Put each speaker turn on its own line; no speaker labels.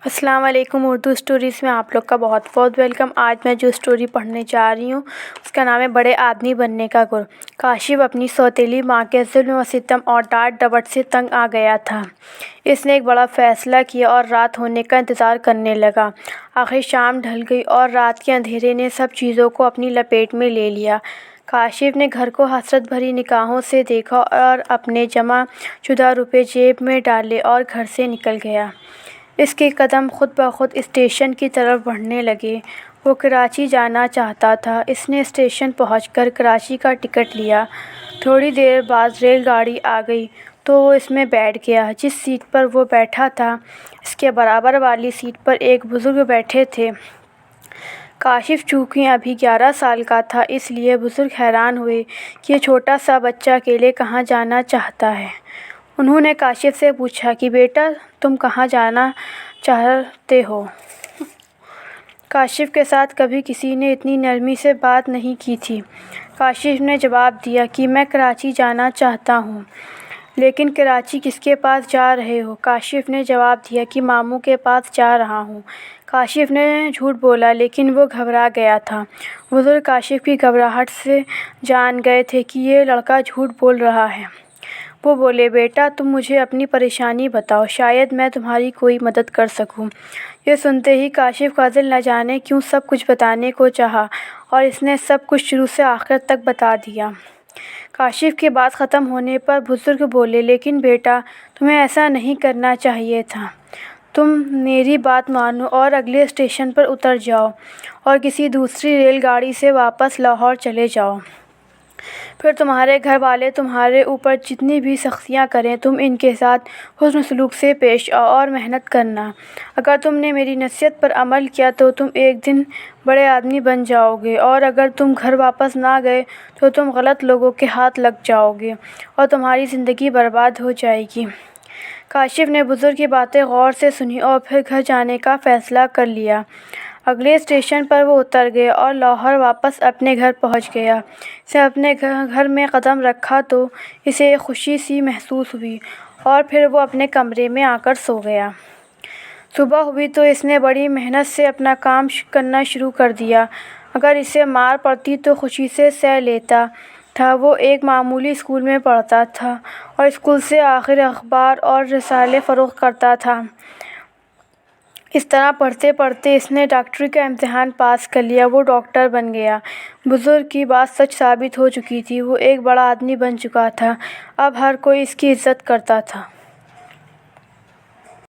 السلام علیکم۔ اردو اسٹوریز میں آپ لوگ کا بہت بہت ویلکم۔ آج میں جو اسٹوری پڑھنے جا رہی ہوں اس کا نام ہے بڑے آدمی بننے کا گر۔ کاشف اپنی سوتیلی ماں کے ظلم و ستم اور ڈانٹ ڈپٹ سے تنگ آ گیا تھا۔ اس نے ایک بڑا فیصلہ کیا اور رات ہونے کا انتظار کرنے لگا۔ آخر شام ڈھل گئی اور رات کے اندھیرے نے سب چیزوں کو اپنی لپیٹ میں لے لیا۔ کاشف نے گھر کو حسرت بھری نگاہوں سے دیکھا اور اپنے جمع شدہ روپے جیب میں ڈالے اور گھر سے نکل گیا۔ اس کے قدم خود بخود اسٹیشن کی طرف بڑھنے لگے۔ وہ کراچی جانا چاہتا تھا۔ اس نے اسٹیشن پہنچ کر کراچی کا ٹکٹ لیا۔ تھوڑی دیر بعد ریل گاڑی آ گئی تو وہ اس میں بیٹھ گیا۔ جس سیٹ پر وہ بیٹھا تھا اس کے برابر والی سیٹ پر ایک بزرگ بیٹھے تھے۔ کاشف چونکہ ابھی 11 سال کا تھا اس لیے بزرگ حیران ہوئے کہ یہ چھوٹا سا بچہ اکیلے کہاں جانا چاہتا ہے۔ انہوں نے کاشف سے پوچھا کہ بیٹا تم کہاں جانا چاہتے ہو؟ کاشف کے ساتھ کبھی کسی نے اتنی نرمی سے بات نہیں کی تھی۔ کاشف نے جواب دیا کہ میں کراچی جانا چاہتا ہوں۔ لیکن کراچی کس کے پاس جا رہے ہو؟ کاشف نے جواب دیا کہ ماموں کے پاس جا رہا ہوں۔ کاشف نے جھوٹ بولا لیکن وہ گھبرا گیا تھا۔ بزرگ کاشف کی گھبراہٹ سے جان گئے تھے کہ یہ لڑکا جھوٹ بول رہا ہے۔ وہ بولے بیٹا تم مجھے اپنی پریشانی بتاؤ، شاید میں تمہاری کوئی مدد کر سکوں۔ یہ سنتے ہی کاشف کا دل نہ جانے کیوں سب کچھ بتانے کو چاہا اور اس نے سب کچھ شروع سے آخر تک بتا دیا۔ کاشف کی بات ختم ہونے پر بزرگ بولے لیکن بیٹا تمہیں ایسا نہیں کرنا چاہیے تھا۔ تم میری بات مانو اور اگلے اسٹیشن پر اتر جاؤ اور کسی دوسری ریل گاڑی سے واپس لاہور چلے جاؤ۔ پھر تمہارے گھر والے تمہارے اوپر جتنی بھی سختیاں کریں تم ان کے ساتھ حسن سلوک سے پیش آؤ اور محنت کرنا۔ اگر تم نے میری نصیحت پر عمل کیا تو تم ایک دن بڑے آدمی بن جاؤ گے اور اگر تم گھر واپس نہ گئے تو تم غلط لوگوں کے ہاتھ لگ جاؤ گے اور تمہاری زندگی برباد ہو جائے گی۔ کاشف نے بزرگ کی باتیں غور سے سنی اور پھر گھر جانے کا فیصلہ کر لیا۔ اگلے اسٹیشن پر وہ اتر گیا اور لاہور واپس اپنے گھر پہنچ گیا۔ اس نے اپنے گھر میں قدم رکھا تو اسے ایک خوشی سی محسوس ہوئی اور پھر وہ اپنے کمرے میں آ کر سو گیا۔ صبح ہوئی تو اس نے بڑی محنت سے اپنا کام کرنا شروع کر دیا۔ اگر اسے مار پڑتی تو خوشی سے سہ لیتا تھا۔ وہ ایک معمولی اسکول میں پڑھتا تھا اور اسکول سے آخر اخبار اور رسالے فروخت کرتا تھا۔ اس طرح پڑھتے پڑھتے اس نے ڈاکٹری کا امتحان پاس کر لیا۔ وہ ڈاکٹر بن گیا۔ بزرگ کی بات سچ ثابت ہو چکی تھی۔ وہ ایک بڑا آدمی بن چکا تھا۔ اب ہر کوئی اس کی عزت کرتا تھا۔